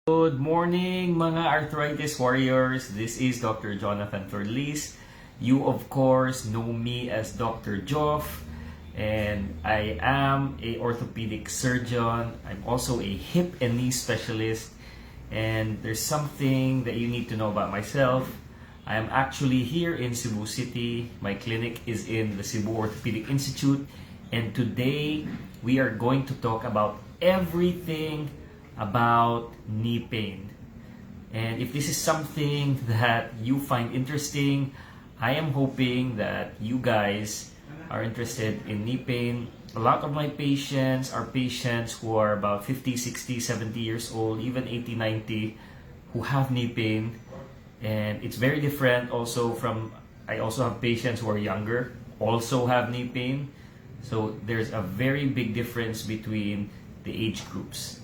Good morning mga arthritis warriors. This is Dr. Jonathan Torlis. You of course know me as Dr. Joff, and I am a orthopedic surgeon. I'm also a hip and knee specialist, and there's something that you need to know about myself. I am actually here in Cebu City. My clinic is in the Cebu Orthopedic Institute, and today we are going to talk about everything about knee pain. And if this is something that you find interesting, I am hoping that you guys are interested in knee pain. A lot of my patients are patients who are about 50, 60, 70 years old, even 80, 90, who have knee pain. And it's very different also from, I also have patients who are younger, also have knee pain. So there's a very big difference between the age groups.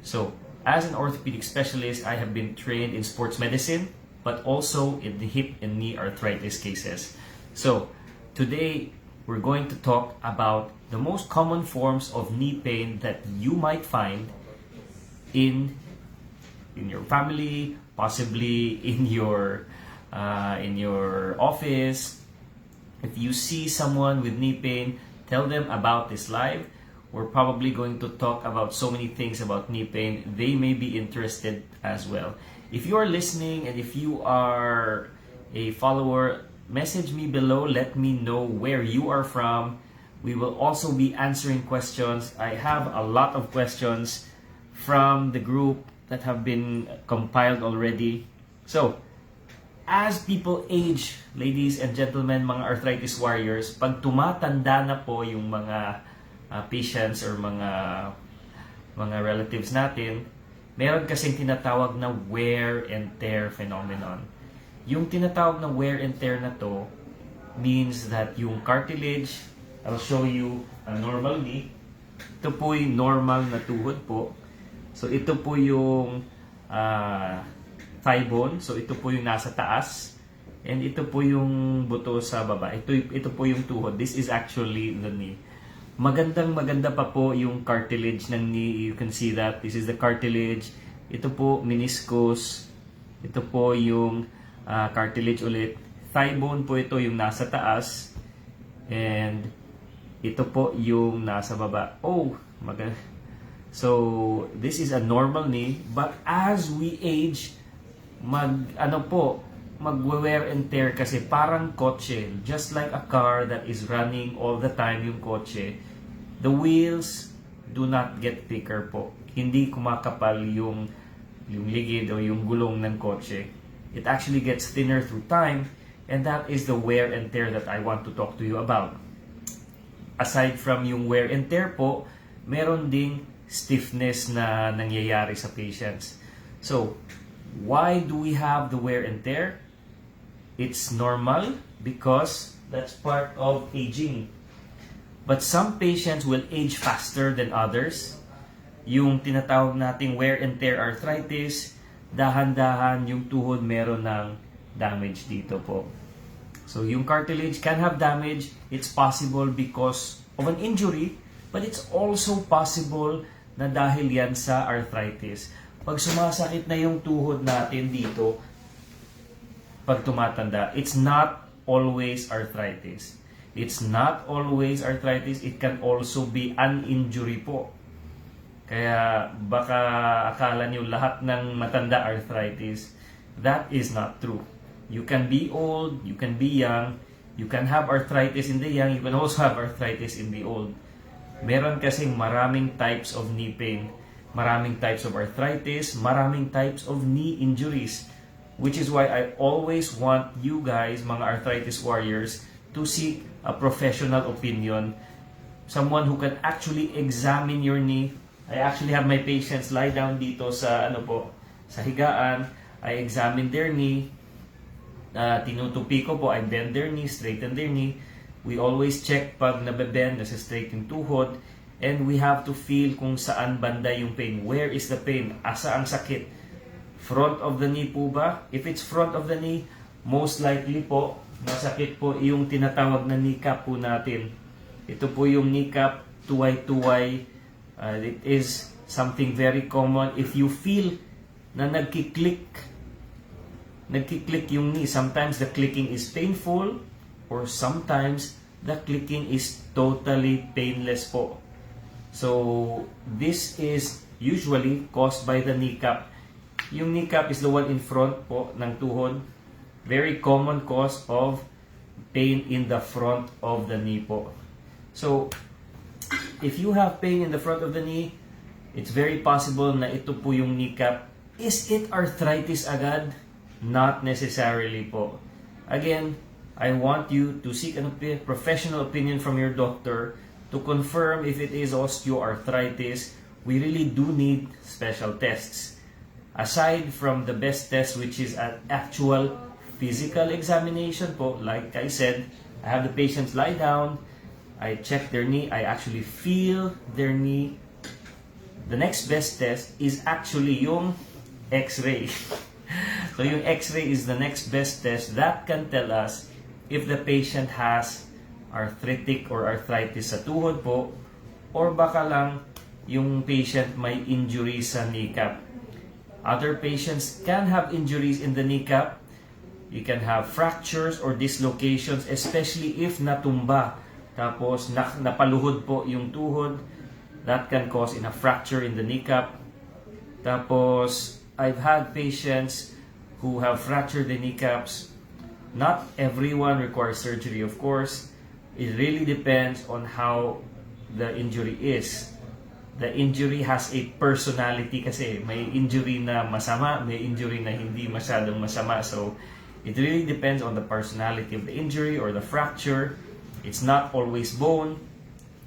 So, as an orthopedic specialist, I have been trained in sports medicine, but also in the hip and knee arthritis cases. So, today we're going to talk about the most common forms of knee pain that you might find in your family, possibly in your office. If you see someone with knee pain, tell them about this live. We're probably going to talk about so many things about knee pain. They may be interested as well. If you are listening and if you are a follower, message me below. Let me know where you are from. We will also be answering questions. I have a lot of questions from the group that have been compiled already. So, as people age, ladies and gentlemen, mga arthritis warriors, pag tumatanda na po yung mga patients or mga relatives natin, meron kasing tinatawag na wear and tear phenomenon. Yung tinatawag na wear and tear na to means that yung cartilage, I'll show you a normal knee. Ito po yung normal na tuhod po. So ito po yung thigh bone. So ito po yung nasa taas. And ito po yung buto sa baba. Ito po yung tuhod. This is actually the knee. Maganda pa po yung cartilage ng knee. You can see that. This is the cartilage. Ito po, meniscus. Ito po yung cartilage ulit. Thigh bone po ito yung nasa taas. And ito po yung nasa baba. Oh, maganda. So, this is a normal knee. But as we age, mag-wear and tear kasi parang kotse. Just like a car that is running all the time yung kotse. The wheels do not get thicker po. Hindi kumakapal yung ligid o yung gulong ng kotse. It actually gets thinner through time, and that is the wear and tear that I want to talk to you about. Aside from yung wear and tear po, meron ding stiffness na nangyayari sa patients. So, why do we have the wear and tear? It's normal because that's part of aging. But some patients will age faster than others. Yung tinatawag nating wear and tear arthritis, dahan-dahan yung tuhod meron ng damage dito po. So yung cartilage can have damage. It's possible because of an injury, but it's also possible na dahil yan sa arthritis. Pag sumasakit na yung tuhod natin dito, pag tumatanda, it's not always arthritis. It's not always arthritis. It can also be an injury po. Kaya baka akala nyo lahat ng matanda arthritis. That is not true. You can be old, you can be young, you can have arthritis in the young, you can also have arthritis in the old. Meron kasing maraming types of knee pain, maraming types of arthritis, maraming types of knee injuries. Which is why I always want you guys, mga arthritis warriors, to seek a professional opinion. Someone who can actually examine your knee. I actually have my patients lie down dito sa sa higaan. I examine their knee. Tinutupi ko po, I bend their knee, straighten their knee. We always check pag nabebend, nasa straight yung tuhod. And we have to feel kung saan banda yung pain. Where is the pain? Asa ang sakit? Front of the knee po ba? If it's front of the knee, most likely po, masakit po yung tinatawag na kneecap po natin. Ito po yung kneecap, tuway-tuway. It is something very common. If you feel na nagkiklik yung knee. Sometimes the clicking is painful or sometimes the clicking is totally painless po. So this is usually caused by the kneecap. Yung kneecap is the one in front po ng tuhod. Very common cause of pain in the front of the knee po. So if you have pain in the front of the knee, it's very possible na ito po yung kneecap. Is it arthritis agad? Not necessarily po. Again, I want you to seek a professional opinion from your doctor to confirm if it is osteoarthritis. We really do need special tests. Aside from the best test, which is an actual physical examination po, like I said, I have the patients lie down, I check their knee, I actually feel their knee. The next best test is actually yung X-ray. So yung X-ray is the next best test that can tell us if the patient has arthritic or arthritis sa tuhod po, or baka lang yung patient may injury sa kneecap. Other patients can have injuries in the kneecap. You can have fractures or dislocations, especially if natumba. Tapos napaluhod po yung tuhod. That can cause a fracture in the kneecap. Tapos I've had patients who have fractured the kneecaps. Not everyone requires surgery, of course. It really depends on how the injury is. The injury has a personality kasi may injury na masama, may injury na hindi masyadong masama. So it really depends on the personality of the injury or the fracture. It's not always bone.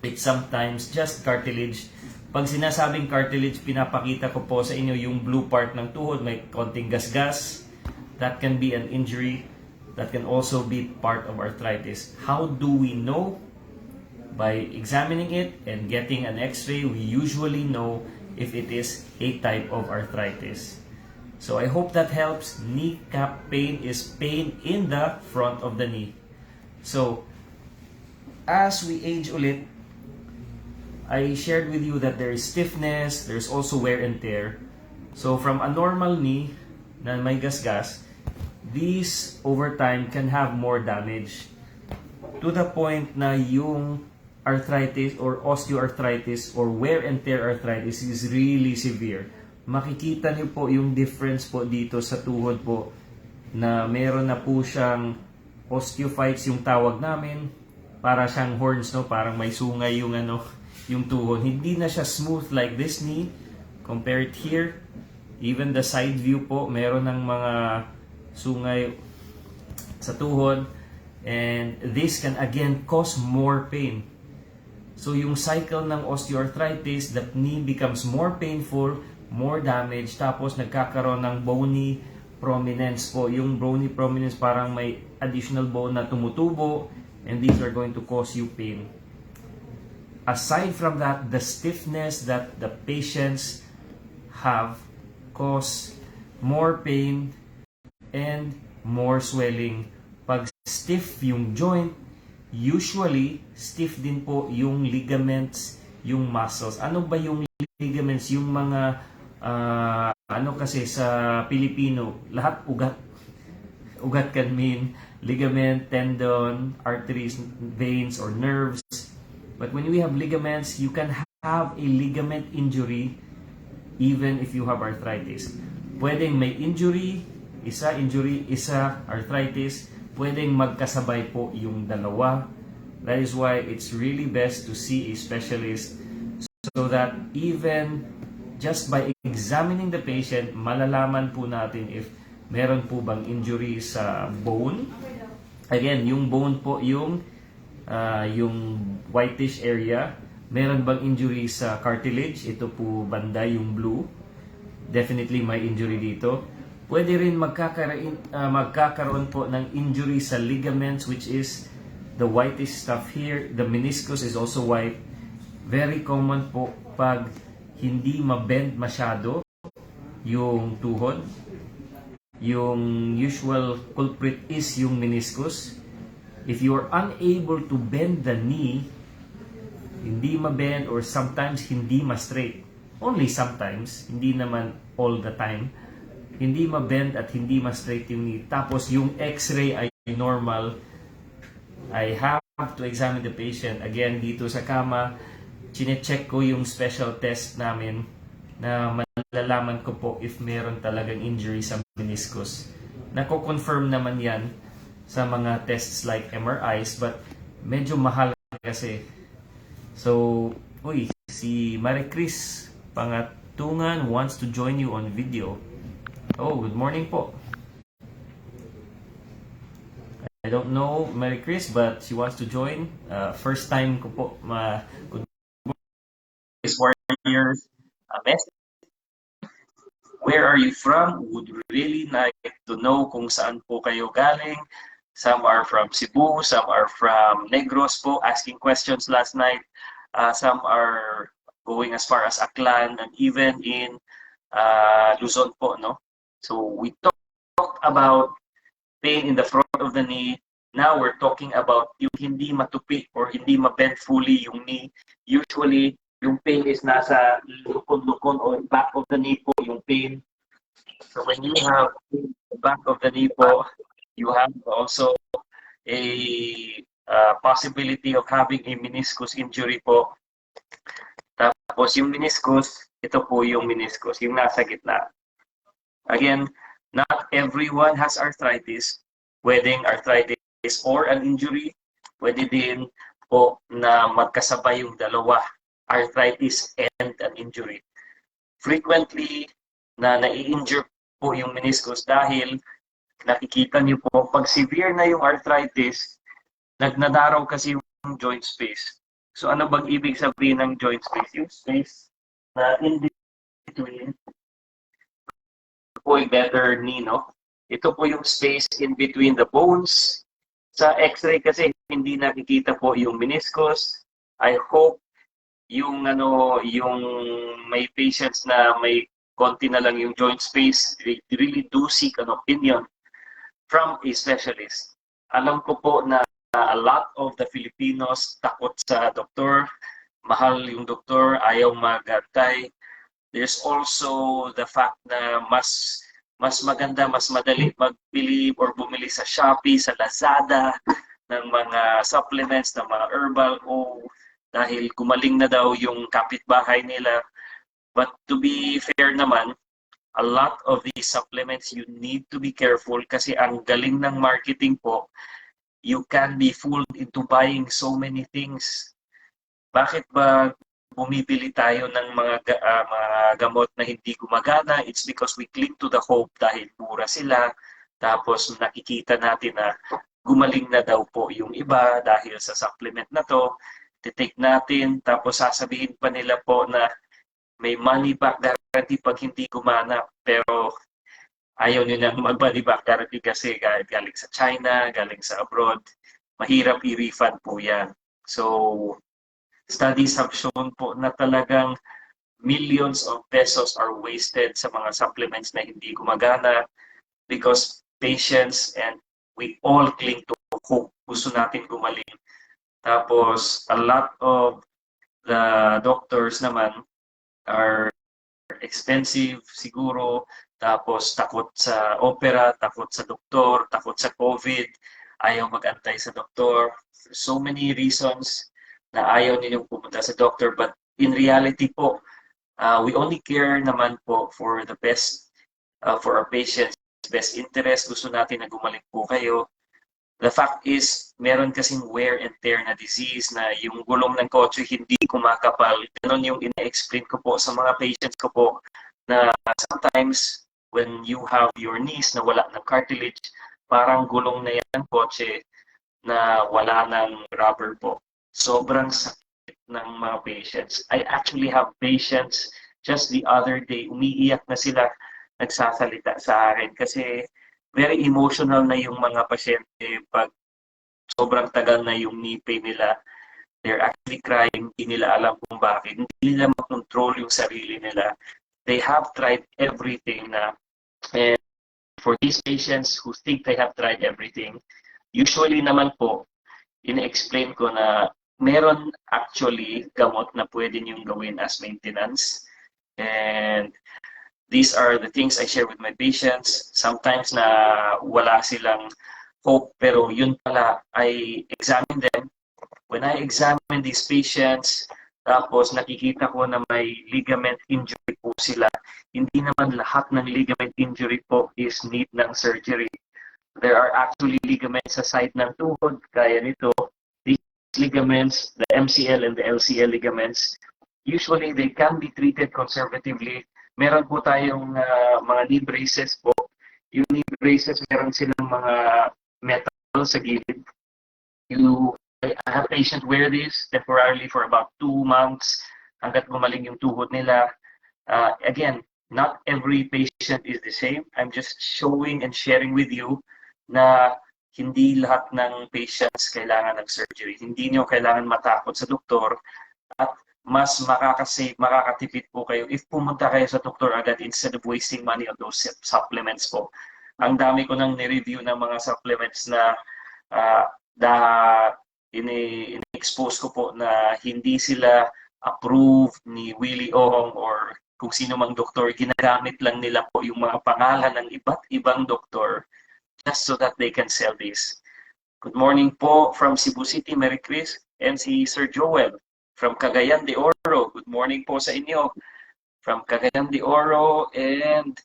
It's sometimes just cartilage. Pag sinasabing cartilage, pinapakita ko po sa inyo yung blue part ng tuhod, may konting gasgas. That can be an injury. That can also be part of arthritis. How do we know? By examining it and getting an X-ray, we usually know if it is a type of arthritis. So I hope that helps. Kneecap pain is pain in the front of the knee. So as we age ulit, I shared with you that there is stiffness, there's also wear and tear. So from a normal knee na may gasgas, these over time can have more damage to the point na yung arthritis or osteoarthritis or wear and tear arthritis is really severe. Makikita niyo po yung difference po dito sa tuhod po na meron na po siyang osteophytes yung tawag namin, para siyang horns, no, parang may sungay yung yung tuhod. Hindi na siya smooth like this knee. Compare it here. Even the side view po, meron ng mga sungay sa tuhod. And this can again cause more pain. So yung cycle ng osteoarthritis, the knee becomes more painful, more damage, tapos nagkakaroon ng bony prominence po. Yung bony prominence, parang may additional bone na tumutubo, and these are going to cause you pain. Aside from that, the stiffness that the patients have cause more pain and more swelling. Pag stiff yung joint, usually stiff din po yung ligaments, yung muscles. Ano ba yung ligaments? Yung mga kasi sa Pilipino, lahat ugat. Ugat can mean ligament, tendon, arteries, veins, or nerves. But when we have ligaments, you can have a ligament injury even if you have arthritis. Pwedeng may injury, isa arthritis. Pwedeng magkasabay po yung dalawa. That is why it's really best to see a specialist so that even just by examining the patient, malalaman po natin if meron po bang injury sa bone. Again, yung bone po yung whitish area. Meron bang injury sa cartilage? Ito po banda yung blue. Definitely may injury dito. Pwede rin magkakaroon po ng injury sa ligaments, which is the whitish stuff here. The meniscus is also white. Very common po pag hindi mabend masyado yung tuhod. Yung usual culprit is yung meniscus. If you are unable to bend the knee, hindi ma-bend or sometimes hindi ma-straight, only sometimes, hindi naman all the time, hindi ma-bend at hindi ma-straight yung knee, tapos yung x-ray ay normal, I have to examine the patient again dito sa kama. Chine-check ko yung special test namin na malalaman ko po if meron talagang injury sa meniscus. Nako-confirm naman yan sa mga tests like MRIs, but medyo mahal kasi. So, si Marie Chris Pangatungan wants to join you on video. Oh, good morning po. I don't know Marie Chris, but she wants to join. First time ko po good warriors. Best. Where are you from? Would really like to know kung saan po kayo galing. Some are from Cebu, some are from Negros po, asking questions last night. Some are going as far as Aklan and even in Luzon po, no? So we talked about pain in the front of the knee. Now we're talking about yung hindi matupi or hindi ma-bend fully yung knee. Usually, yung pain is nasa lukon-lukon or back of the knee po yung pain. So when you have the back of the knee po, you have also a possibility of having a meniscus injury po. Tapos yung meniscus, ito po yung meniscus, yung nasa gitna. Again, not everyone has arthritis. Pwedeng arthritis or an injury. Pwede din po na magkasabay yung dalawa, arthritis and an injury. Frequently, na nai-injure po yung meniscus dahil nakikita niyo po, pag severe na yung arthritis, nagnadaraw kasi yung joint space. So ano bang ibig sabihin ng joint space? Yung space na in between po yung better knee, no? Ito po yung space in between the bones. Sa x-ray kasi hindi nakikita po yung meniscus. I hope yung may patients na may konti na lang yung joint space, they really do seek an opinion from a specialist. Alam ko po na a lot of the Filipinos takot sa doktor, mahal yung doktor, ayaw magantay. There's also the fact na mas maganda, mas madali magbili or bumili sa Shopee, sa Lazada, ng mga supplements, ng mga herbal, dahil gumaling na daw yung kapitbahay nila. But to be fair naman, a lot of these supplements, you need to be careful kasi ang galing ng marketing po, you can be fooled into buying so many things. Bakit ba bumibili tayo ng mga gamot na hindi gumagana? It's because we cling to the hope dahil mura sila. Tapos nakikita natin na gumaling na daw po yung iba dahil sa supplement na to. Titake natin, tapos sasabihin pa nila po na may money back guarantee pag hindi gumana. Pero ayaw nila mag-money back guarantee kasi galing sa China, galing sa abroad. Mahirap i-refund po yan. So, studies have shown po na talagang millions of pesos are wasted sa mga supplements na hindi gumagana because patients and we all cling to hope. Gusto natin gumaling. Tapos, a lot of the doctors naman are expensive siguro. Tapos, takot sa opera, takot sa doktor, takot sa COVID, ayaw mag-antay sa doktor. So many reasons na ayaw ninyong pumunta sa doctor, but in reality po, we only care naman po for the best, for our patients, best interest. Gusto natin na gumaling po kayo. The fact is, meron kasing wear and tear na disease na yung gulong ng kotse hindi kumakapal. Ganon yung ina-explain ko po sa mga patients ko po na sometimes when you have your knees na wala ng cartilage, parang gulong na yan ng kotse na wala ng rubber po. Sobrang sakit ng mga patients. I actually have patients just the other day, umiiyak na sila, nagsasalita sa akin kasi very emotional na yung mga pasyente pag sobrang tagal na yung knee pain nila. They're actually crying, hindi nila alam kung bakit. Hindi nila makontrol yung sarili nila. They have tried everything na, and for these patients who think they have tried everything, usually naman po, ina-explain ko na meron actually gamot na pwede niyong gawin as maintenance. And These are the things I share with my patients. Sometimes na wala silang hope, pero yun pala, I examine them. When I examine these patients, tapos nakikita ko na may ligament injury po sila, hindi naman lahat ng ligament injury po is need ng surgery. There are actually ligaments sa side ng tuhod, kaya nito. These ligaments, the MCL and the LCL ligaments, usually they can be treated conservatively. Meron po tayong mga knee braces po. Yung knee braces, meron silang mga metal sa gilid. I have patients wear this temporarily for about 2 months hanggat gumaling yung tuhod nila. Again, not every patient is the same. I'm just showing and sharing with you na hindi lahat ng patients kailangan ng surgery. Hindi nyo kailangan matakot sa doktor at mas makakatipid po kayo if pumunta kayo sa doktor agad instead of wasting money on those supplements po. Ang dami ko nang ni-review ng mga supplements na ini-expose ko po na hindi sila approved ni Willie Ong or kung sino mang doktor. Ginagamit lang nila po yung mga pangalan ng iba't ibang doktor just so that they can sell this. Good morning po from Cebu City, Merry Chris, and si Sir Joel from Cagayan de Oro. Good morning po sa inyo from Cagayan de Oro. And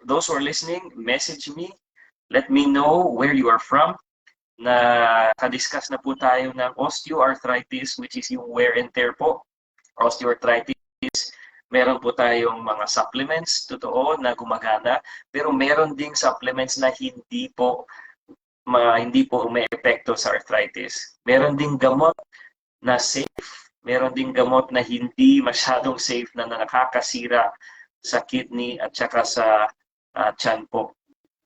those who are listening, message me. Let me know where you are from. Nakadiscuss na po tayo ng osteoarthritis, which is yung wear and tear po. Osteoarthritis, meron po tayong mga supplements, totoo, na gumagana. Pero meron ding supplements na hindi po may epekto sa arthritis. Meron ding gamot na safe, meron ding gamot na hindi masyadong safe na nakakasira sa kidney at saka sa tiyan po.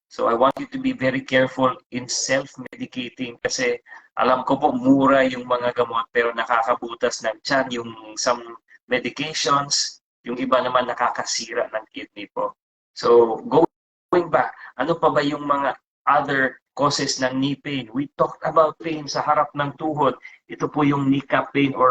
So I want you to be very careful in self-medicating kasi alam ko po mura yung mga gamot pero nakakabutas ng tiyan, yung some medications, yung iba naman nakakasira ng kidney po. So going back, ano pa ba yung mga other causes ng knee pain? We talked about pain sa harap ng tuhod. Ito po yung kneecap pain or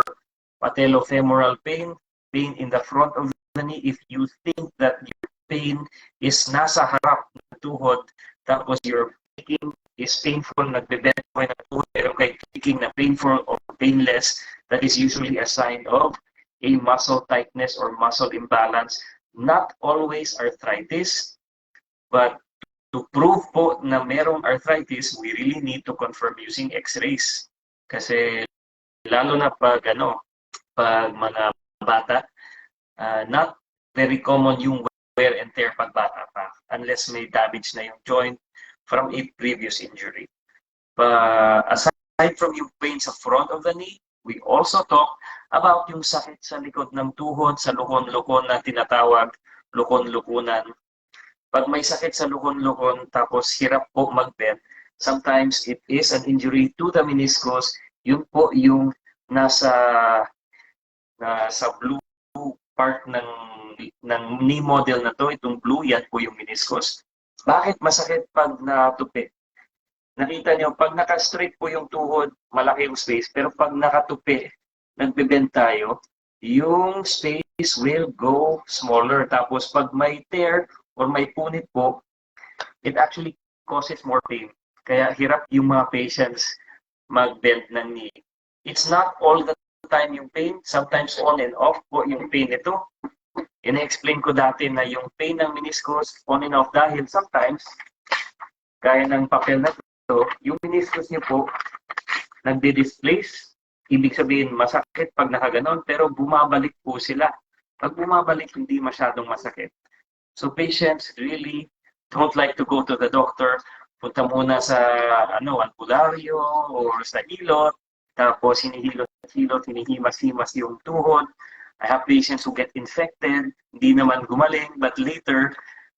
patellofemoral pain, pain in the front of the knee. If you think that your pain is nasa harap ng tuhod, tapos your kicking is painful, nagbebend ko ng tuhod, pero kay kicking na painful or painless, that is usually a sign of a muscle tightness or muscle imbalance. Not always arthritis, but to prove po na merong arthritis, we really need to confirm using x-rays. Kasi lalo na pag mga bata, not very common yung wear and tear pag bata pa unless may damage na yung joint from a previous injury. Aside from yung pain sa front of the knee, we also talk about yung sakit sa likod ng tuhod, sa lukon-lukon na tinatawag lukon-lukunan. Pag may sakit sa lukon-lukon tapos hirap po mag-bend, sometimes it is an injury to the meniscus. Yun po yung nasa blue part ng knee model na to, itong blue, yan po yung meniscus. Bakit masakit pag natupi? Nakita nyo, pag naka-straight po yung tuhod, malaki yung space, pero pag nakatupi, nagbe-bend tayo, yung space will go smaller. Tapos pag may tear or may punit po, it actually causes more pain. Kaya hirap yung mga patients mag-bend ng knee. It's not all the time yung pain, sometimes on and off po yung pain nito. Ina-explain ko dati na yung pain ng meniscus on and off dahil sometimes, gaya ng papel na ito, yung meniscus niyo po nagde-displace. Ibig sabihin masakit pag nakaganon, pero bumabalik po sila. Pag bumabalik, hindi masyadong masakit. So patients really don't like to go to the doctor. Punta muna sa albularyo or sa hilot, tapos hinihilot-hilot, hinihimas-himas yung tuhod. I have patients who get infected, hindi naman gumaling, but later,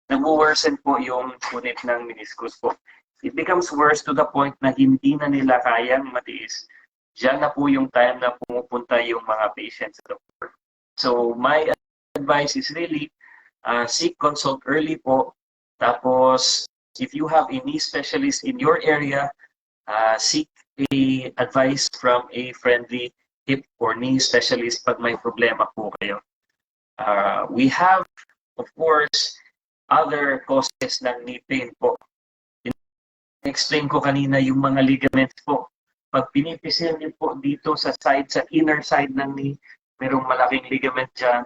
nag-worsen po yung punit ng meniscus po. It becomes worse to the point na hindi na nila kayang matiis. Diyan na po yung time na pumupunta yung mga patients sa doctor. So my advice is really, seek consult early po. Tapos, if you have a knee specialist in your area, seek a advice from a friendly hip or knee specialist pag may problema po kayo. We have of course, other causes ng knee pain po. Explain ko kanina yung mga ligaments po. Pag pinipisil niyo po dito sa inner side ng knee, merong malaking ligament dyan.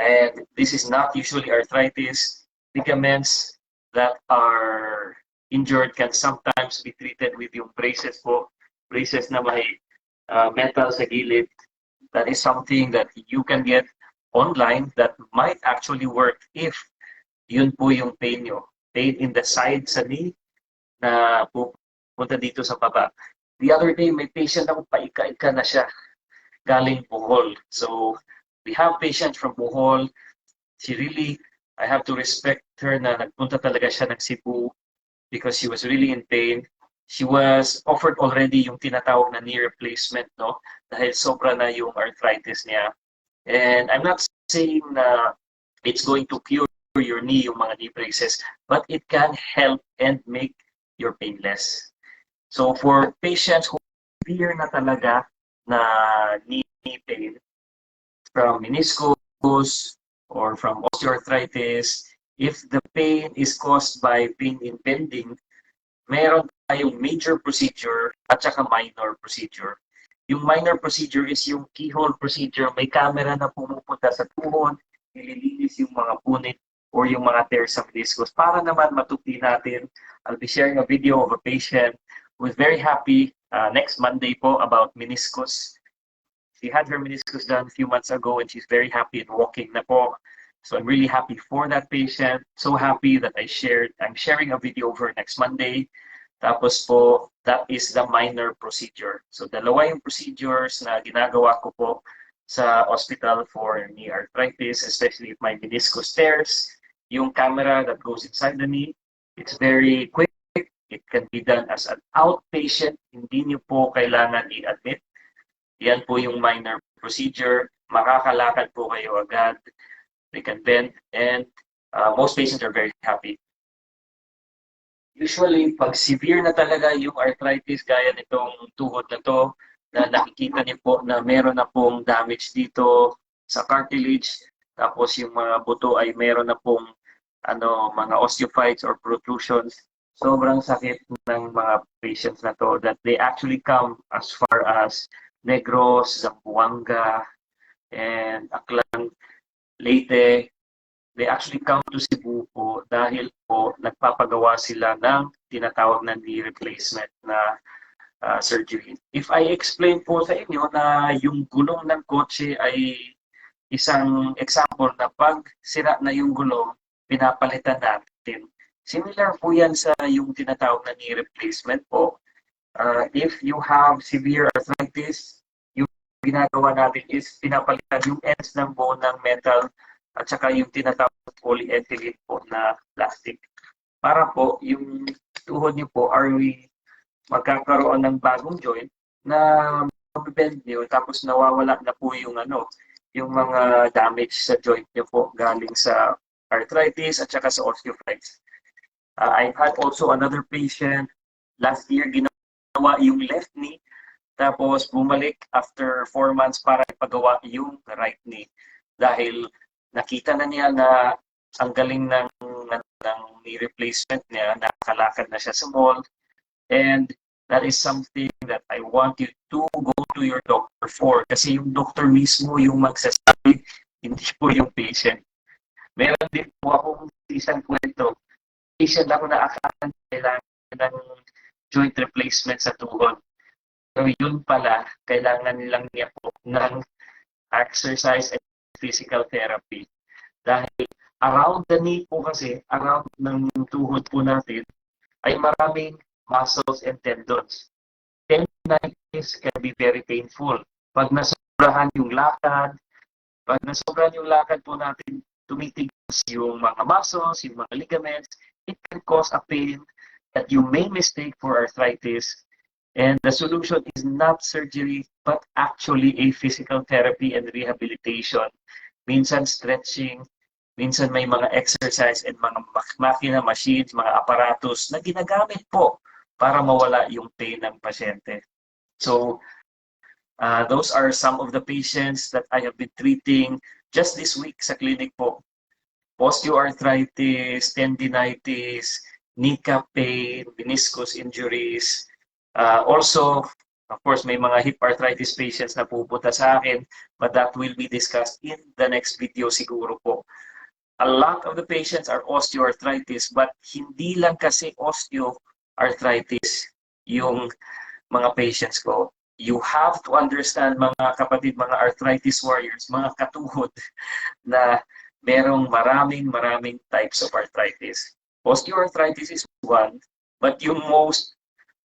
And this is not usually arthritis. Ligaments that are injured can sometimes be treated with yung braces po. Braces na may metal sa gilid. That is something that you can get online that might actually work if yun po yung pain nyo. Pain in the side sa knee na pupunta dito sa baba. The other day, may patient ako, paika-ika na siya galing Bohol. So, we have patients from Bohol. I have to respect her na nagpunta talaga siya ng Cebu because she was really in pain. She was offered already yung tinatawag na knee replacement, no? Dahil sobra na yung arthritis niya. And I'm not saying na it's going to cure your knee, yung mga knee braces, but it can help and make your pain less. So for patients who severe na talaga na knee pain from meniscus or from osteoarthritis, if the pain is caused by pain in bending, meron tayong major procedure at saka minor procedure. Yung minor procedure is yung keyhole procedure. May camera na pumupunta sa tuhod, nililinis yung mga punit or yung mga tears sa meniscus para naman matukli natin. I'll be sharing a video of a patient who is very happy next Monday po about meniscus. She had her meniscus done a few months ago and she's very happy and walking na po. So I'm really happy for that patient. So happy that I'm sharing a video of her next Monday. Tapos po, that is the minor procedure. So dalawa yung procedures na ginagawa ko po sa hospital for knee arthritis, especially if my meniscus tears. Yung camera that goes inside the knee, it's very quick. It can be done as an outpatient. Hindi niyo po kailangan i-admit. Yan po yung minor procedure. Makakalakad po kayo agad. They can bend and most patients are very happy. Usually, pag severe na talaga yung arthritis, gaya nitong tuhod na to, na nakikita niyo po na meron na pong damage dito sa cartilage, tapos yung mga buto ay meron na pong mga osteophytes or protrusions. Sobrang sakit ng mga patients na to that they actually come as far as Negros, Zamboanga, and Aklan, Leyte. They actually come to Cebu po dahil po nagpapagawa sila ng tinatawag na knee replacement na surgery. If I explain po sa inyo na yung gulong ng kotse ay isang example na pag sira na yung gulong, pinapalitan natin. Similar po yan sa yung tinatawag na knee replacement po. If you have severe arthritis, yung ginagawa natin is pinapalitan yung ends ng bone ng metal at saka yung tinatawag polyethylene po na plastic. Para po yung tuhod niyo po magkakaroon ng bagong joint na mabibend niyo tapos nawawala na po yung yung mga damage sa joint niyo po galing sa arthritis at saka sa osteophytes. I've had also another patient last year ginawa yung left knee tapos bumalik after 4 months para ipagawa yung right knee dahil nakita na niya na ang galing ng knee replacement niya, nakalakad na siya sa mall, and that is something that I want you to go to your doctor for kasi yung doctor mismo yung magsasabi, hindi po yung patient. Meron din po akong isang kwento. Patient ako na akala kailangan ng joint replacement sa tuhod. So yun pala, kailangan nilang niya po ng exercise and physical therapy. Dahil around the knee po kasi, around ng tuhod po natin, ay maraming muscles and tendons. Tendonitis can be very painful. Pag nasobrahan yung lakad po natin, tumitigas yung mga muscles, yung mga ligaments, it can cause a pain that you may mistake for arthritis. And the solution is not surgery, but actually a physical therapy and rehabilitation. Minsan stretching, minsan may mga exercise and mga makina, machines, mga aparatos na ginagamit po para mawala yung pain ng pasyente. So, those are some of the patients that I have been treating just this week sa clinic po. osteoarthritis, tendinitis, kneecap pain, meniscus injuries. Also, of course, may mga hip arthritis patients na pupunta sa akin, but that will be discussed in the next video siguro po. A lot of the patients are osteoarthritis, but hindi lang kasi osteoarthritis yung mga patients ko. You have to understand, mga kapatid, mga arthritis warriors, mga katuhod, na merong maraming types of arthritis. Osteoarthritis is one, but yung most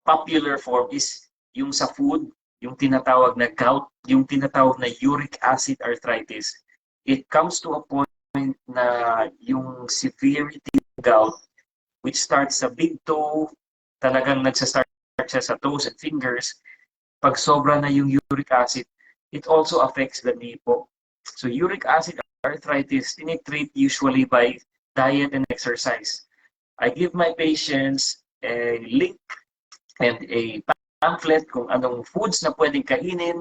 popular form is yung sa food, yung tinatawag na gout, yung tinatawag na uric acid arthritis. It comes to a point na yung severity of gout, which starts sa big toe, talagang nagsastart siya sa toes and fingers. Pag sobra na yung uric acid, it also affects the knee po. So uric acid arthritis, tinitreat usually by diet and exercise. I give my patients a link and a pamphlet kung anong foods na pwedeng kainin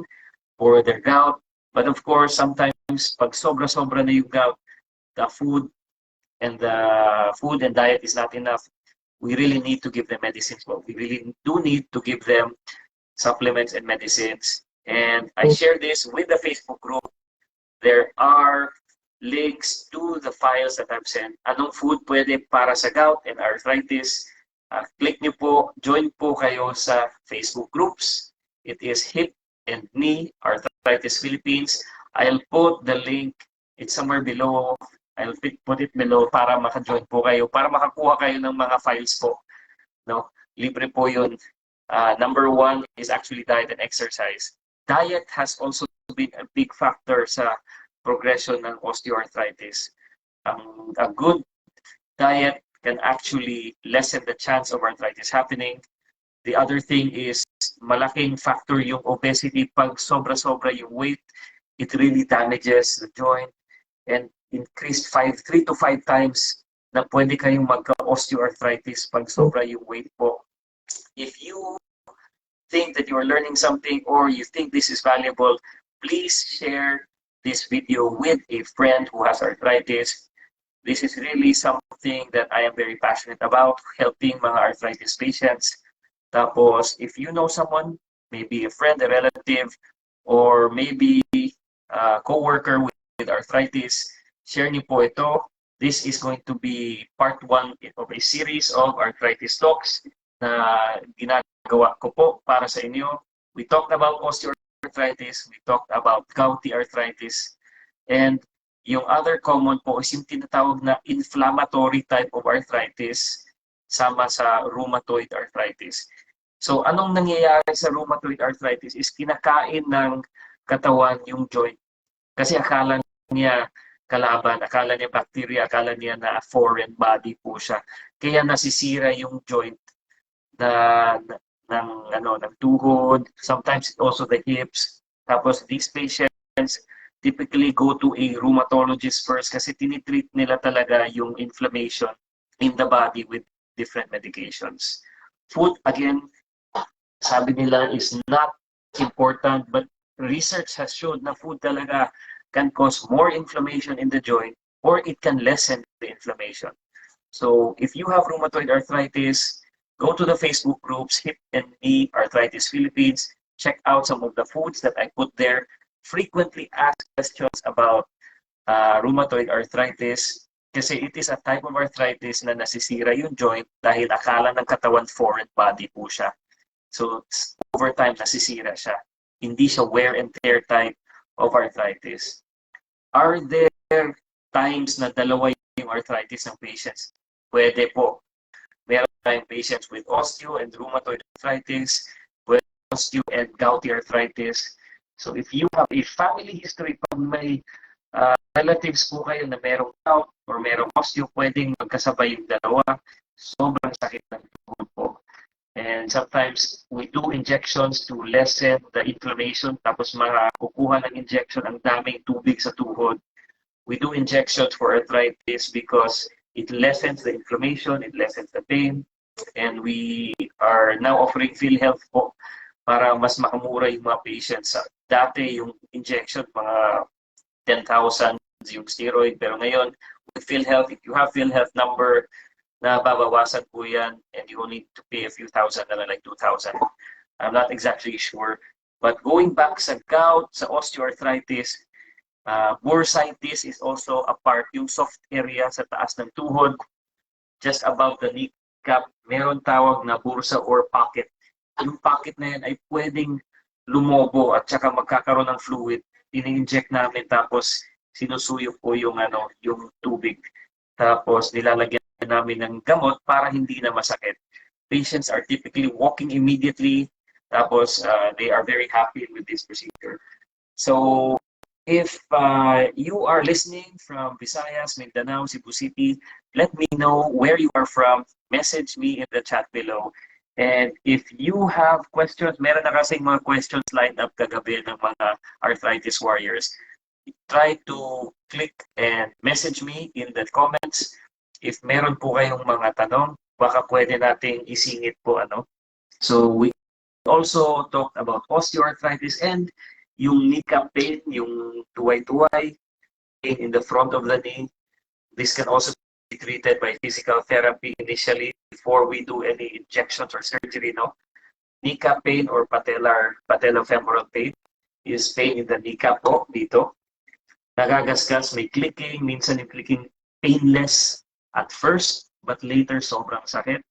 for their gout. But of course, sometimes pag sobra-sobra na yung gout, the food and diet is not enough. We really need to give them medicines. Well, we really do need to give them supplements and medicines. And I share this with the Facebook group. There are links to the files that I've sent. Anong food pwede para sa gout and arthritis? Click nyo po, join po kayo sa Facebook groups. It is Hip and Knee Arthritis Philippines. I'll put the link, it's somewhere below. I'll put it below para maka-join po kayo, para makakuha kayo ng mga files po. No? Libre po yun. Number one is actually diet and exercise. Diet has also been a big factor sa progression ng osteoarthritis. A good diet can actually lessen the chance of arthritis happening. The other thing is, malaking factor yung obesity. Pag sobra-sobra yung weight, it really damages the joint and increased 3 to 5 times na pwede kayong magka-osteoarthritis pag sobra yung weight po. If you think that you are learning something or you think this is valuable, please share this video with a friend who has arthritis. This is really something that I am very passionate about, helping mga arthritis patients. Tapos, if you know someone, maybe a friend, a relative, or maybe a co-worker with arthritis, share niyo po ito. This is going to be part 1 of a series of arthritis talks na ginagawa ko po para sa inyo. We talked about osteoarthritis, we talked about gouty arthritis, and yung other common po is yung tinatawag na inflammatory type of arthritis sama sa rheumatoid arthritis. So anong nangyayari sa rheumatoid arthritis is kinakain ng katawan yung joint. Kasi akala niya kalaban, akala niya bacteria, akala niya na foreign body po siya. Kaya nasisira yung joint ng tuhod, sometimes also the hips. Tapos these patients typically go to a rheumatologist first kasi tinitreat nila talaga yung inflammation in the body with different medications. Food, again, sabi nila is not important, but research has shown na food talaga can cause more inflammation in the joint or it can lessen the inflammation. So if you have rheumatoid arthritis, go to the Facebook groups, Hip and Knee Arthritis Philippines, check out some of the foods that I put there. Frequently ask questions about rheumatoid arthritis kasi it is a type of arthritis na nasisira yung joint dahil akala ng katawan foreign body po siya. So over time nasisira siya. Hindi siya wear and tear type of arthritis. Are there times na dalawa yung arthritis ng patients? Pwede po. Meron tayong patients with osteo and rheumatoid arthritis, with osteo and gouty arthritis. So if you have a family history, pag may relatives po kayo na merong gout or merong osteo, pwedeng magkasabay yung dalawa. Sobrang sakit ng tuhod po. And sometimes we do injections to lessen the inflammation. Tapos kukuha ng injection, ang daming tubig sa tuhod. We do injections for arthritis because it lessens the inflammation, it lessens the pain. And we are now offering PhilHealth po para mas makamura yung mga patients. Dati yung injection, mga 10,000 yung steroid, pero ngayon with PhilHealth, if you have PhilHealth number, na babawasan po yan and you only need to pay a few thousand na lang, like 2,000. I'm not exactly sure. But going back sa gout, sa osteoarthritis, bursitis is also a part, yung soft area sa taas ng tuhod, just above the kneecap, meron tawag na bursa or pocket. Yung pocket na yan ay pwedeng lumobo at saka magkakaroon ng fluid. Ini-inject namin tapos sinusuyo po yung yung tubig. Tapos nilalagyan namin ng gamot para hindi na masakit. Patients are typically walking immediately. Tapos they are very happy with this procedure. So if you are listening from Visayas, Mindanao, Cebu City, let me know where you are from. Message me in the chat below. And if you have questions, meron na kasing mga questions lined up kagabi ng mga arthritis warriors. Try to click and message me in the comments. If meron po kayong mga tanong, baka pwede nating isingit po So we also talked about osteoarthritis and yung kneecap pain, yung tuway-tuway, pain in the front of the knee. This can also be treated by physical therapy initially before we do any injections or surgery. Kneecap pain or patellofemoral pain is pain in the kneecap po, dito. Nagagasgas, may clicking, minsan yung clicking painless at first, but later sobrang sakit.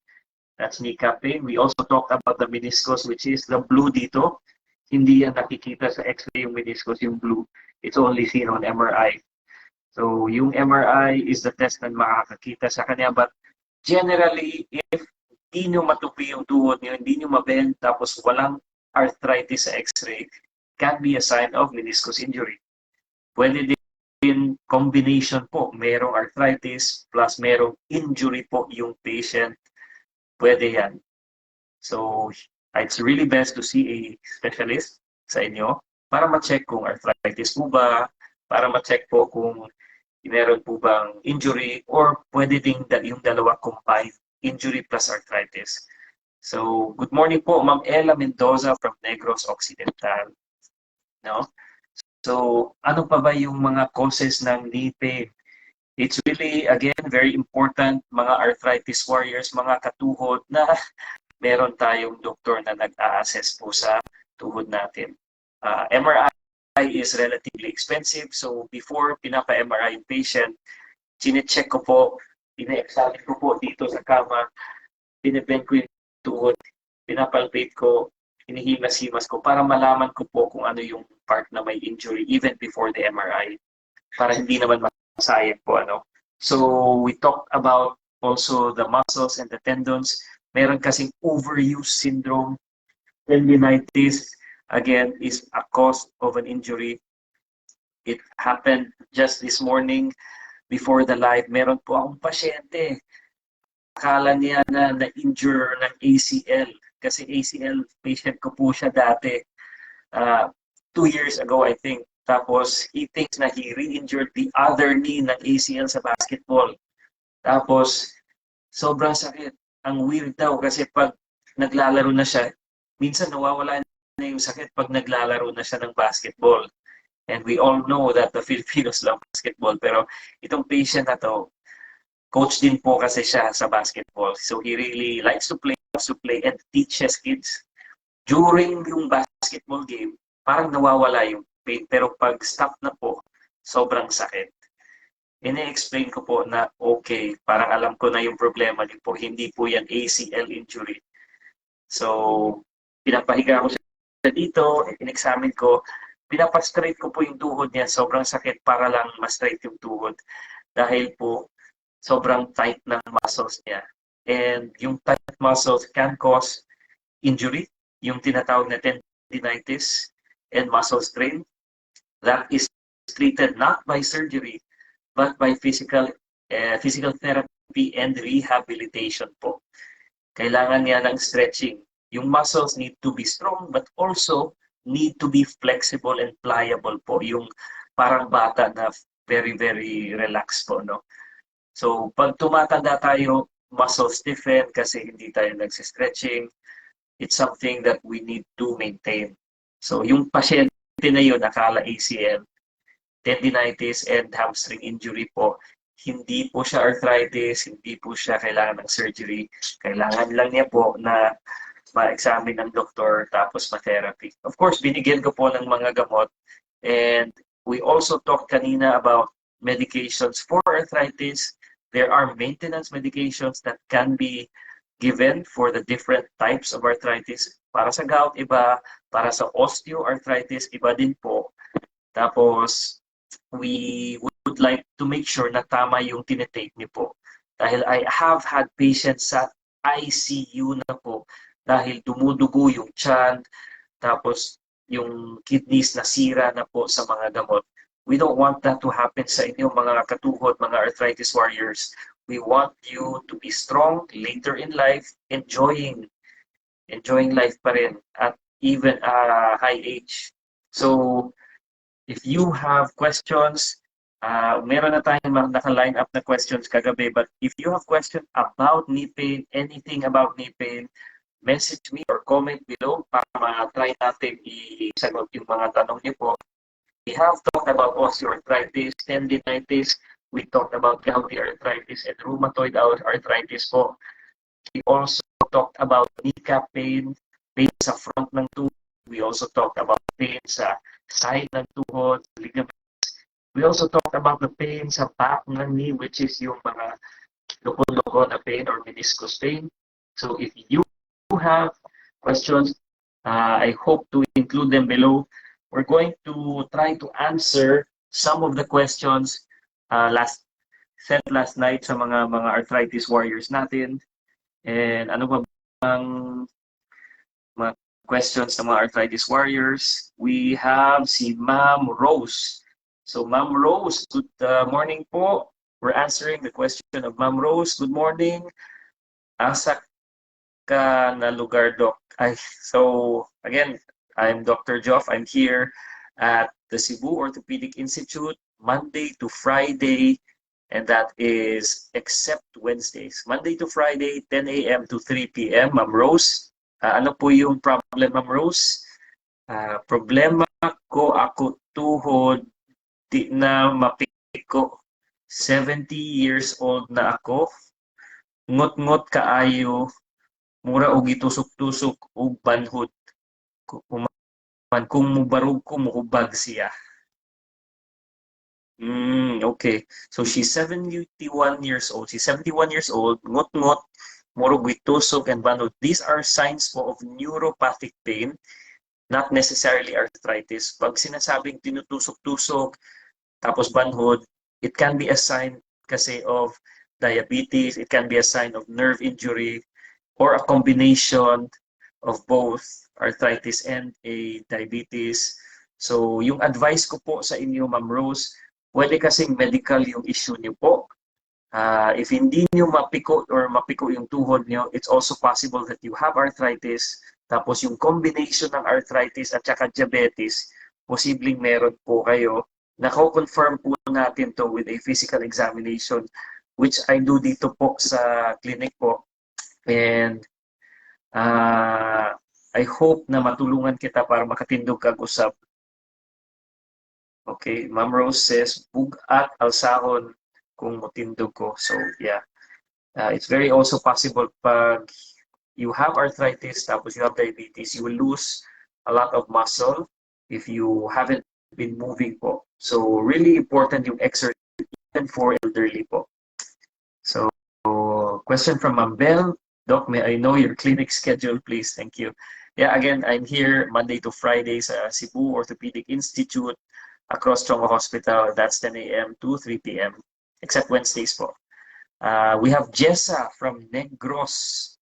That's kneecap pain. We also talked about the meniscus, which is the blue dito. Hindi yan nakikita sa X-ray yung meniscus, yung blue. It's only seen on MRI. So yung MRI is the test na makakakita sa kanya. But generally, if hindi nyo matupi yung tuhod nyo, hindi nyo mabend, tapos walang arthritis sa X-ray, can be a sign of meniscus injury. Pwede din combination po. Merong arthritis plus merong injury po yung patient. Pwede yan. So it's really best to see a specialist sa inyo para ma-check kung arthritis po ba, para ma-check po kung meron po bang injury, or pwede ding yung dalawa combined, injury plus arthritis. So, good morning po, Ma'am Ella Mendoza from Negros Occidental. So, ano pa ba yung mga causes ng knee pain? It's really, again, very important, mga arthritis warriors, mga katuhod na meron tayong doktor na nag-a-assess po sa tuhod natin. MRI is relatively expensive, so before pinapa-MRI yung patient, chine-check ko po, ina-examine ko po dito sa kama, pinibend ko yung tuhod, pinapalpate ko, inihimas-himas ko para malaman ko po kung ano yung part na may injury even before the MRI, para hindi naman masayang po. So we talked about also the muscles and the tendons. Meron kasing overuse syndrome. Tendinitis, again, is a cause of an injury. It happened just this morning before the live. Meron po akong pasyente. Akala niya na na-injure ng ACL. Kasi ACL patient ko po siya dati. 2 years ago, I think. Tapos, he thinks na he re-injured the other knee ng ACL sa basketball. Tapos, sobrang sakit. Ang weird daw kasi pag naglalaro na siya, minsan nawawala na yung sakit pag naglalaro na siya ng basketball. And we all know that the Filipinos love basketball. Pero itong patient na to, coach din po kasi siya sa basketball. So he really likes to play and teaches kids. During yung basketball game, parang nawawala yung pain. Pero pag stop na po, sobrang sakit. Ine-explain ko po na okay, parang alam ko na yung problema niyo po. Hindi po yan ACL injury. So, pinapahiga ko siya dito, in-examine ko, pinapastraight ko po yung tuhod niya. Sobrang sakit para lang ma-straight yung tuhod. Dahil po, sobrang tight ng muscles niya. And yung tight muscles can cause injury, yung tinatawag na tendinitis and muscle strain. That is treated not by surgery, but by physical therapy and rehabilitation po. Kailangan niya ng stretching. Yung muscles need to be strong, but also need to be flexible and pliable po. Yung parang bata na very, very relaxed po. So, pag tumatanda tayo, muscle stiffen kasi hindi tayo nagsistretching. It's something that we need to maintain. So, yung pasyente na yun, nakala ACL, tendinitis and hamstring injury po, Hindi po siya arthritis, hindi po siya kailangan ng surgery. Kailangan lang niya po na ma-examine ng doktor tapos ma-therapy. Of course, binigyan ko po ng mga gamot, and we also talked kanina about medications for arthritis. There are maintenance medications that can be given for the different types of arthritis. Para sa gout, iba. Para sa osteoarthritis, iba din po. Tapos, we would like to make sure na tama yung tinitake niyo po. Dahil I have had patients sa ICU na po dahil dumudugo yung tiyan, tapos yung kidneys nasira na po sa mga gamot. We don't want that to happen sa inyo mga katuhod, mga arthritis warriors. We want you to be strong later in life, enjoying life pa rin at even high age. So, if you have questions, meron na tayong naka-line up na questions kagabi, but if you have questions about knee pain, anything about knee pain, message me or comment below para ma-try natin isagot yung mga tanong niyo po. We have talked about osteoarthritis, tendinitis, we talked about gouty arthritis and rheumatoid arthritis po. We also talked about kneecap pain, pain sa front ng tuhod. We also talked about pain sa side ng tuhod, ligaments. We also talked about the pain sa back ng knee, which is yung mga loko-loko na pain or meniscus pain. So if you have questions, I hope to include them below. We're going to try to answer some of the questions sent last night sa mga arthritis warriors natin. And ano ba bang mga questions ng mga arthritis warriors? We have si Ma'am Rose. So Ma'am Rose, good morning po. We're answering the question of Ma'am Rose. Good morning. Asa ka na lugar, Doc? So again, I'm Dr. Joff. I'm here at the Cebu Orthopedic Institute Monday to Friday, and that is except Wednesdays. Monday to Friday, 10 a.m. to 3 p.m. Ma'am Rose, ano po yung problem, Ma'am Rose? Problema ko ako tuhod, di na mapiko. 70 years old na ako. Ngot-ngot kaayo, mura og gitusok-tusok og banhod. Kung mubarog ko, muhubag siya. Okay. So she's 71 years old. She's 71 years old, ngot-ngot, murag gitusok and banhod. These are signs po of neuropathic pain, not necessarily arthritis. Pag sinasabing tinutusok-tusok, tapos banhod, it can be a sign kasi of diabetes, it can be a sign of nerve injury, or a combination of both arthritis and a diabetes. So, yung advice ko po sa inyo, Ma'am Rose, pwede kasing medical yung issue niyo po. If hindi niyo mapiko yung tuhod niyo, it's also possible that you have arthritis. Tapos yung combination ng arthritis at saka diabetes, posibleng meron po kayo. Nako-confirm po natin to with a physical examination, which I do dito po sa clinic po. And I hope na matulungan kita para makatindog kag usab. Okay, Ma'am Rose says, bugat alsahon kung mutindog ko. So, yeah. It's very also possible pag you have arthritis tapos you have diabetes, you will lose a lot of muscle if you haven't been moving po. So, really important yung exercise even for elderly po. So, question from Ma'am Bell. Doc, may I know your clinic schedule, please? Thank you. Yeah, again, I'm here Monday to Friday sa Cebu Orthopedic Institute across Chong Hospital. That's 10 a.m. to 3 p.m. except Wednesdays po. We have Jessa from Negros.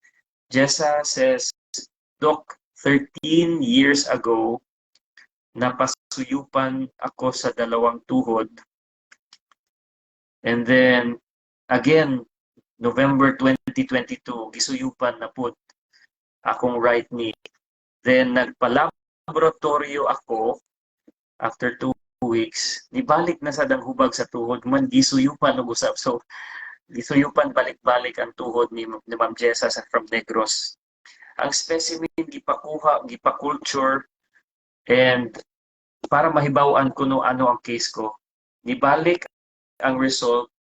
Jessa says, Doc, 13 years ago, napasuyupan ako sa dalawang tuhod. And then, again, November 2022, gisuyupan na po akong right knee. Then, nagpalaboratorio ako after 2 weeks. Nibalik na sa danghubag sa tuhod, man gisuyupan og usab. So, gisuyupan balik-balik ang tuhod ni Ma'am Jessa from Negros. Ang specimen, gipakuha, gipakulture, and para mahibawan ko no ano ang case ko, nibalik ang result,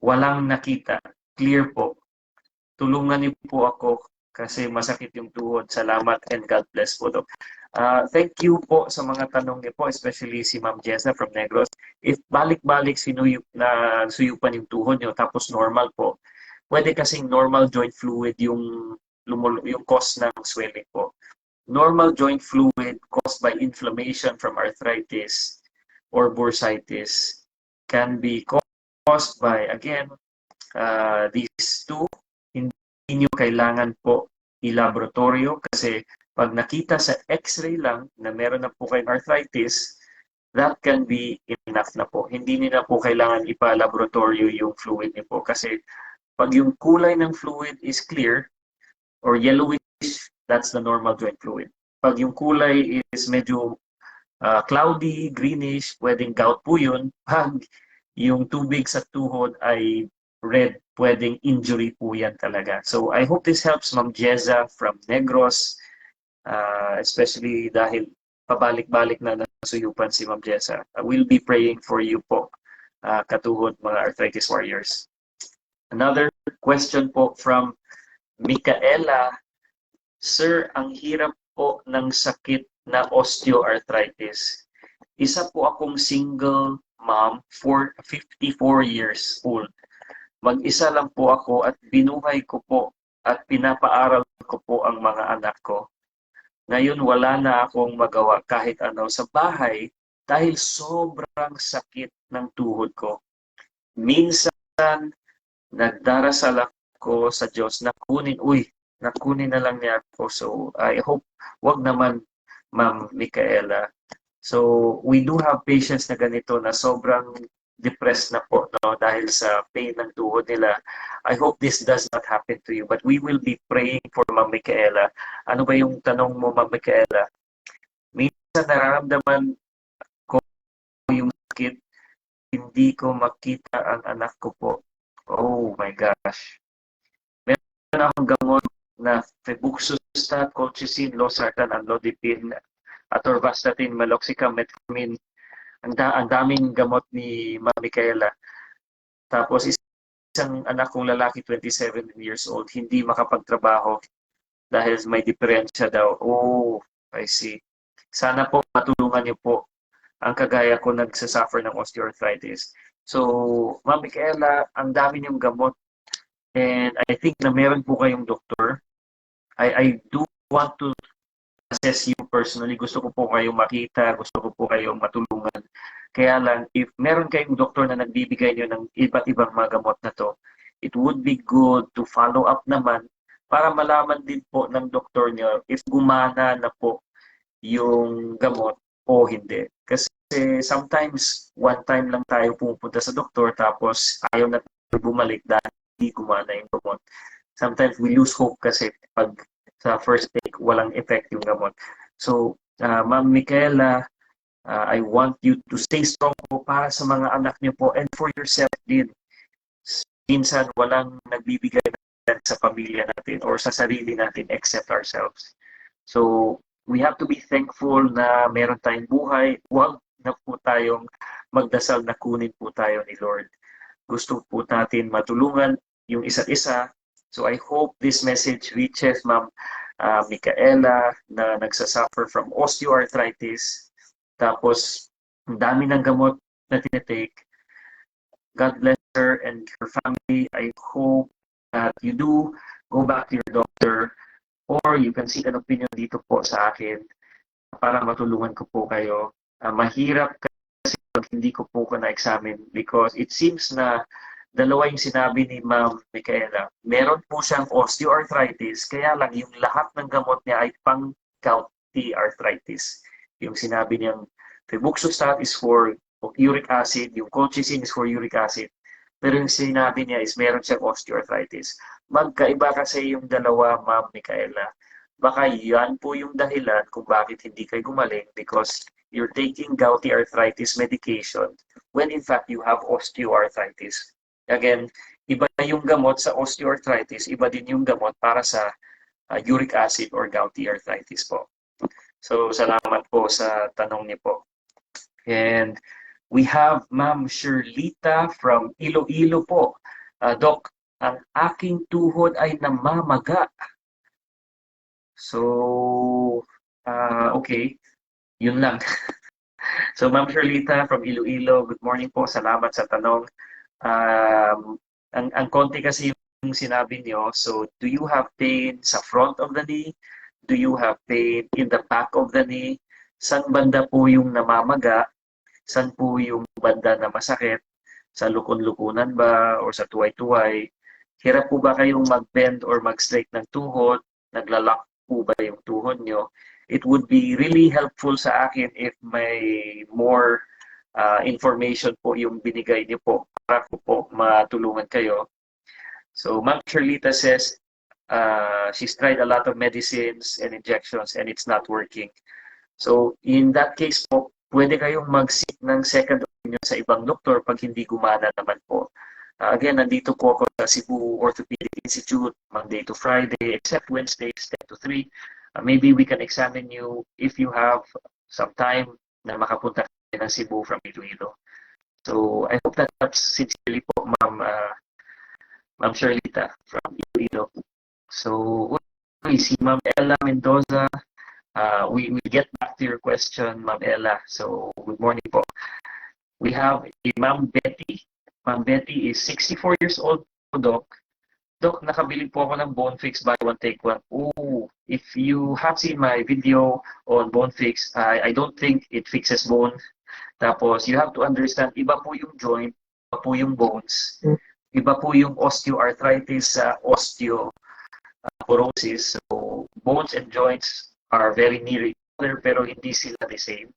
walang nakita. Clear po. Tulungan niyo po ako kasi masakit yung tuhod. Salamat and God bless po, Dok. Thank you po sa mga tanong niyo po, especially si Ma'am Jessa from Negros. If balik-balik suyupan yung tuhod niyo tapos normal po, pwede kasing normal joint fluid yung cause ng swelling po. Normal joint fluid caused by inflammation from arthritis or bursitis can be caused by, again, these two. Hindi nyo kailangan po i-laboratorio kasi pag nakita sa x-ray lang na meron na po kayong arthritis, that can be enough na po. Hindi nyo na po kailangan ipa-laboratorio yung fluid niyo po kasi pag yung kulay ng fluid is clear or yellowish, that's the normal joint fluid. Pag yung kulay is medyo cloudy, greenish, pwedeng gout po yun. Pag yung tubig sa tuhod ay red, pwedeng injury po yan talaga. So I hope this helps Ma'am Jeza from Negros, especially dahil pabalik-balik na nasuyupan si Ma'am Jeza. I will be praying for you po, katuhod mga arthritis warriors. Another question po from Micaela. Sir, ang hirap po ng sakit na osteoarthritis. Isa po akong single mom for 54 years old. Mag-isa lang po ako at binuhay ko po at pinapaaral ko po ang mga anak ko. Ngayon wala na akong magawa kahit ano sa bahay dahil sobrang sakit ng tuhod ko. Minsan, nagdarasal ako sa Diyos na nakunin na lang niya ako. So, I hope, wag naman, Ma'am Micaela. So, we do have patients na ganito na sobrang depressed na po, no, dahil sa pain ng tuhod nila. I hope this does not happen to you, but we will be praying for Ma'am Micaela. Ano ba yung tanong mo, Ma'am Micaela? Minsan nararamdaman ko yung sakit, hindi ko makita ang anak ko po. Oh my gosh. Meron akong gamot na febuxostat, colchicine, losartan, amlodipine, atorvastatin, meloxicam, metformin. Ang daming gamot ni Ma'am Micaela. Tapos isang anak kong lalaki, 27 years old, hindi makapagtrabaho dahil may diferensya daw. Oh, I see. Sana po matulungan niyo po ang kagaya ko nagsasuffer ng osteoarthritis. So, Ma'am Micaela, ang dami niyong gamot and I think na meron po kayong doktor. I do want to assess you personally. Gusto ko po kayong makita, gusto ko po kayong matulungan. Kaya lang, if meron kayong doktor na nagbibigay nyo ng iba't ibang mga gamot na to, it would be good to follow up naman para malaman din po ng doktor nyo if gumana na po yung gamot o hindi. Kasi sometimes, one time lang tayo pupunta sa doktor tapos ayaw na tayo bumalik dahil hindi gumana yung gamot. Sometimes we lose hope kasi pag sa first take, walang effect yung gamot. So, Ma'am Micaela, I want you to stay strong po para sa mga anak niyo po and for yourself din. Minsan, walang nagbibigay sa pamilya natin or sa sarili natin except ourselves. So, we have to be thankful na meron tayong buhay. Huwag na po tayong magdasal na kunin po tayo ni Lord. Gusto po natin matulungan yung isa't isa. So I hope this message reaches Ma'am Micaela na nagsasuffer from osteoarthritis. Tapos, ang dami ng gamot na tinitake. God bless her and her family. I hope that you do go back to your doctor or you can seek an opinion dito po sa akin para matulungan ko po kayo. Mahirap kasi pag hindi ko po na-examine because it seems na dalawa yung sinabi ni Ma'am Micaela. Meron po siyang osteoarthritis, kaya lang yung lahat ng gamot niya ay pang gouty arthritis. Yung sinabi niyang febuxostat is for uric acid, yung colchicine is for uric acid. Pero yung sinabi niya is meron siyang osteoarthritis. Magkaiba kasi yung dalawa, Ma'am Micaela. Baka yan po yung dahilan kung bakit hindi kayo gumaling because you're taking gouty arthritis medication when in fact you have osteoarthritis. Again, iba yung gamot sa osteoarthritis, iba din yung gamot para sa uric acid or gouty arthritis po. So, salamat po sa tanong niyo po. And We have Ma'am Shirlita from Iloilo po. Doc, ang aking tuhod ay namamaga. So, okay, yun lang. So, Ma'am Shirlita from Iloilo, good morning po. Salamat sa tanong. Ang konti kasi yung sinabi niyo. So, do you have pain sa front of the knee? Do you have pain in the back of the knee? San banda po yung namamaga? San po yung banda na masakit? Sa lukon-lukunan ba or sa tuway-tuway? Hirap po ba kayong mag-bend or mag-straight ng tuhod? Naglalak po ba yung tuhod nyo? It would be really helpful sa akin if may more information po yung binigay niyo po para ko po matulungan kayo. So Ma'am Charlita says she's tried a lot of medicines and injections and it's not working. So in that case po, pwede kayong mag-seek ng second opinion sa ibang doktor pag hindi gumana naman po. Again, nandito po ako sa Cebu Orthopedic Institute Monday to Friday, except Wednesdays 10 to 3. Maybe we can examine you if you have some time na makapunta kayo ng Cebu from Iloilo. So I hope that helps sincerely po, Ma'am Shirlita from Iloilo. So we see Ma'am Ella Mendoza. We will get back to your question, Ma'am Ella. So good morning po. We have a Ma'am Betty. Ma'am Betty is 64 years old po, Doc. Doc, nakabili po ako ng Bone Fix buy one take one. Ooh, if you have seen my video on Bone Fix, I don't think it fixes bone. Tapos, you have to understand, iba po yung joint, iba po yung bones, iba po yung osteoarthritis sa osteoporosis. So, bones and joints are very near each other, pero hindi sila the same.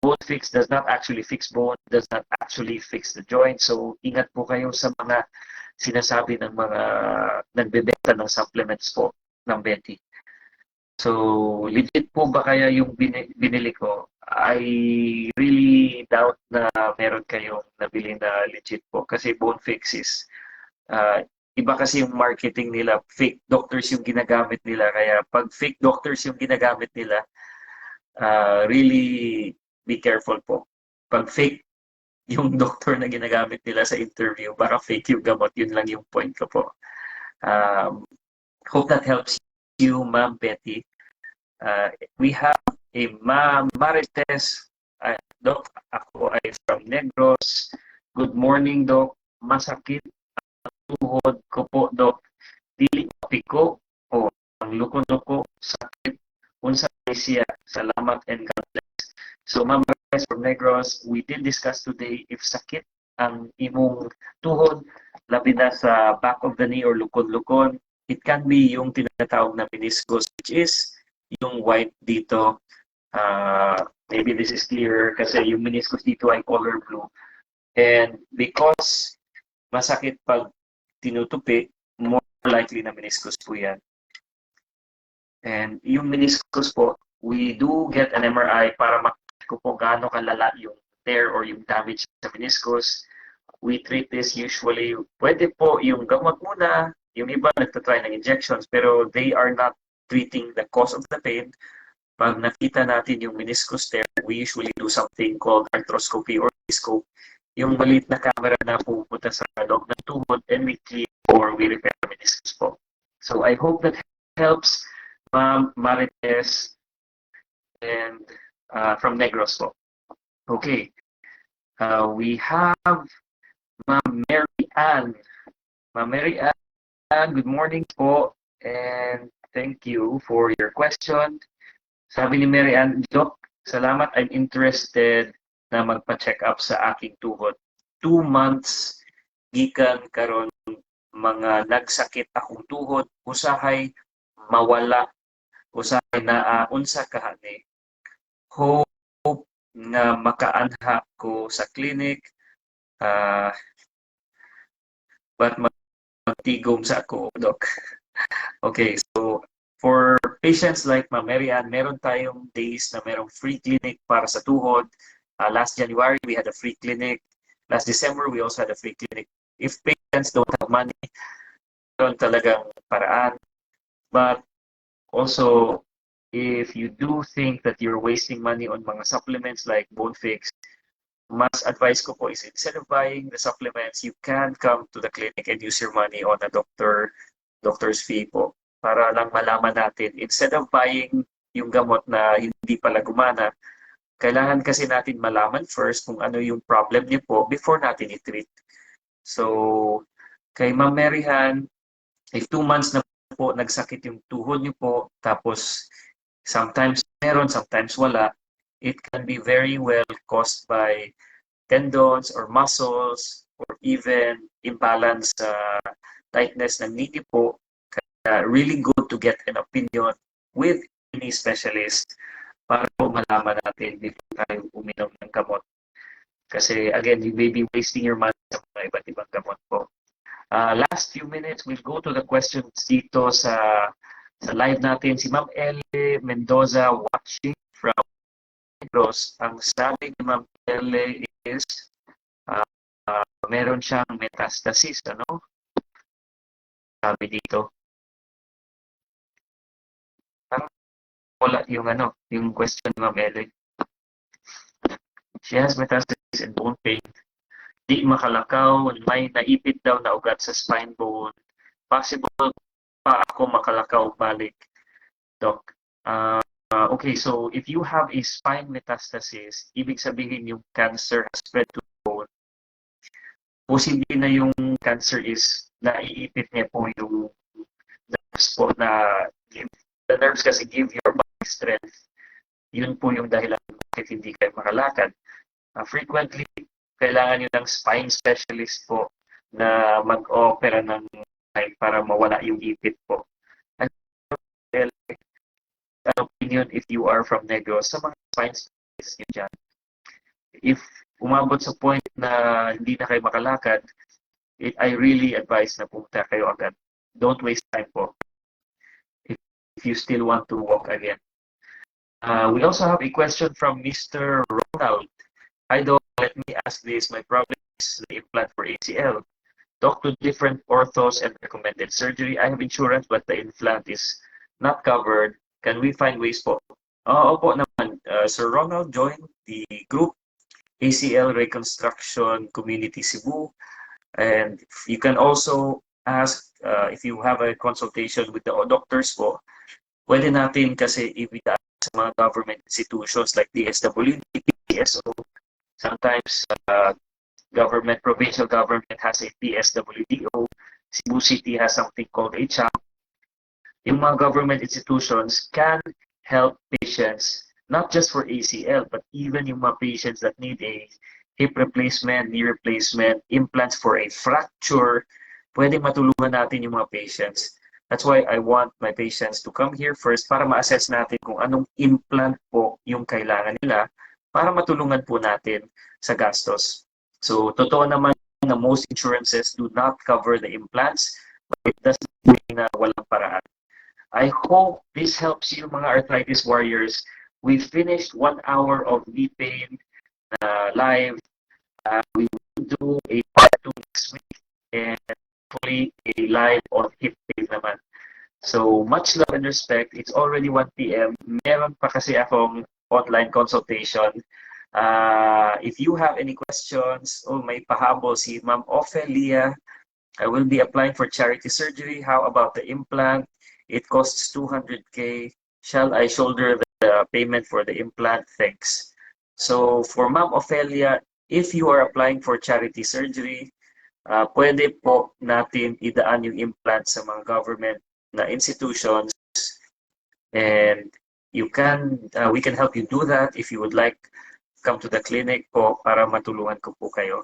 Bone fix does not actually fix bone, does not actually fix the joint. So, ingat po kayo sa mga sinasabi ng mga nagbebenta ng supplements po ng Betty. So, legit po ba kaya yung binili ko? I really doubt na meron kayong nabili na legit po. Kasi Bone Fix is, iba kasi yung marketing nila. Fake doctors yung ginagamit nila. Kaya pag fake doctors yung ginagamit nila, really be careful po. Pag fake yung doctor na ginagamit nila sa interview, baka fake yung gamot. Yun lang yung point ko po. Hope that helps you, Ma'am Betty. We have a Ma'am Marites. Doc, ako ay from Negros. Good morning, Doc. Masakit ang tuhod ko po, Doc. Dili piko o ang lukon-luko sakit. Unsa siya. Salamat and God bless. So, Ma'am Marites from Negros, we did discuss today if sakit ang imong tuhod, labi na sa back of the knee or lukon-lukon, it can be yung tinatawag na meniscus, which is yung white dito. Maybe this is clearer kasi yung meniscus dito ay color blue. And because masakit pag tinutupi, more likely na meniscus po yan. And yung meniscus po, we do get an MRI para makita ko po gaano kalala yung tear or yung damage sa meniscus. We treat this usually, pwede po yung gamot muna, yung iba nagtatry ng injections, pero they are not treating the cause of the pain. Pag nakita natin yung meniscus tear, we usually do something called arthroscopy or scope. Yung maliit na camera na pupunta sa loob ng tuhod and we clean or we repair the meniscus po. So I hope that helps, Ma'am Marites and from Negros po. Okay. We have Ma'am Mary Ann. Ma'am Mary Ann, good morning po and thank you for your question. Sabi ni Mary Ann, Doc, salamat, I'm interested na magpa-check up sa aking tuhod. 2 months gikan karon mga nagsakit akong tuhod, usahay mawala, usahay na unsa kahani. Hope na makaanha ko sa clinic, but magtigom sa ako, Doc. Okay, so for patients like Ma'am Mary Ann, meron tayong days na merong free clinic para sa tuhod. Last January, we had a free clinic. Last December, we also had a free clinic. If patients don't have money, meron talagang paraan. But also, if you do think that you're wasting money on mga supplements like Bone Fix, mas advice ko po is instead of buying the supplements, you can come to the clinic and use your money on a doctor's fee po. Para lang malaman natin, instead of buying yung gamot na hindi pala gumana, kailangan kasi natin malaman first kung ano yung problem niyo po before natin i-treat. So, kay Ma'am Maryhan, if 2 months na po nagsakit yung tuhod niyo po, tapos sometimes meron, sometimes wala, it can be very well caused by tendons or muscles or even imbalance tightness ng knee po. Really good to get an opinion with any specialist para po malaman natin before tayo uminom ng gamot. Kasi again, you may be wasting your money sa mga iba't ibang gamot po. Last few minutes, we'll go to the questions dito sa live natin. Si Ma'am Ele Mendoza watching from Negros. Ang sabi ni Ma'am Ele is meron siyang metastasis, ano? Sabi dito. Wala yung yung question ni Ma'am Ele. She has metastasis and bone pain. Di makalakaw, may naipit daw na ugat sa spine bone. Possible pa ako makalakaw balik, Doc. Okay, so if you have a spine metastasis, ibig sabihin yung cancer has spread to the bone. Posible na yung cancer is naiipit niya po yung nerves po na the nerves kasi give your body strength. Yun po yung dahilan bakit hindi kayo makalakad. Frequently, kailangan nyo ng spine specialist po na mag-opera ng para mawala yung ipit po. An opinion if you are from Negros sa mga spine specialist nyo dyan. If umabot sa point na hindi na kayo makalakad, I really advise na punta kayo agad. Don't waste time po if you still want to walk again. We also have a question from Mr. Ronald. Hi, Doc. Let me ask this. My problem is the implant for ACL. Talk to different orthos and recommended surgery. I have insurance, but the implant is not covered. Can we find ways po? Opo naman. Sir Ronald, join the group ACL Reconstruction Community Cebu. And you can also ask if you have a consultation with the doctors po. Pwede natin kasi ibigay sa mga government institutions like DSWD, PSO. Sometimes provincial government has a PSWDO. Cebu City has something called a chong. Yung mga government institutions can help patients, not just for ACL, but even yung mga patients that need a hip replacement, knee replacement, implants for a fracture. Pwede matulungan natin yung mga patients. That's why I want my patients to come here first para ma-assess natin kung anong implant po yung kailangan nila para matulungan po natin sa gastos. So, totoo naman na most insurances do not cover the implants, but it doesn't mean na walang paraan. I hope this helps you, mga arthritis warriors. We finished 1 hour of knee pain live. We will do a part 2 next week and hopefully a live on hip pain naman. So, much love and respect. It's already 1 p.m. Meron pa kasi akong online consultation. If you have any questions, may pahabol si Ma'am Ophelia. I will be applying for charity surgery. How about the implant? It costs 200K. Shall I shoulder the payment for the implant? Thanks. So, for Ma'am Ophelia, if you are applying for charity surgery, pwede po natin idaan yung implant sa mga government na institutions, and we can help you do that. If you would like, come to the clinic po para matulungan ko po kayo.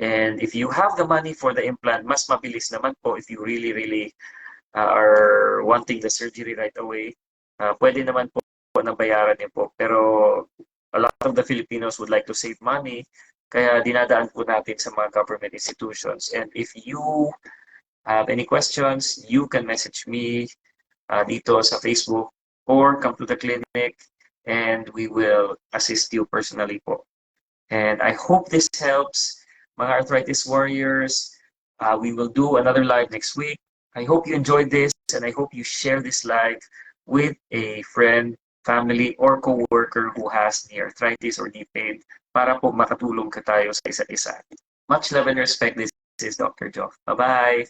And if you have the money for the implant, mas mabilis naman po if you really are wanting the surgery right away. Pwede naman po na bayaran niyo po. Pero a lot of the Filipinos would like to save money, kaya dinadaan po natin sa mga government institutions. And if you have any questions, you can message me dito sa Facebook or come to the clinic and we will assist you personally po. And I hope this helps, mga arthritis warriors. We will do another live next week. I hope you enjoyed this and I hope you share this live with a friend family or co-worker who has knee arthritis or knee pain para po makatulong ka tayo sa isa't isa. Much love and respect. This is Dr. Joff. Bye-bye!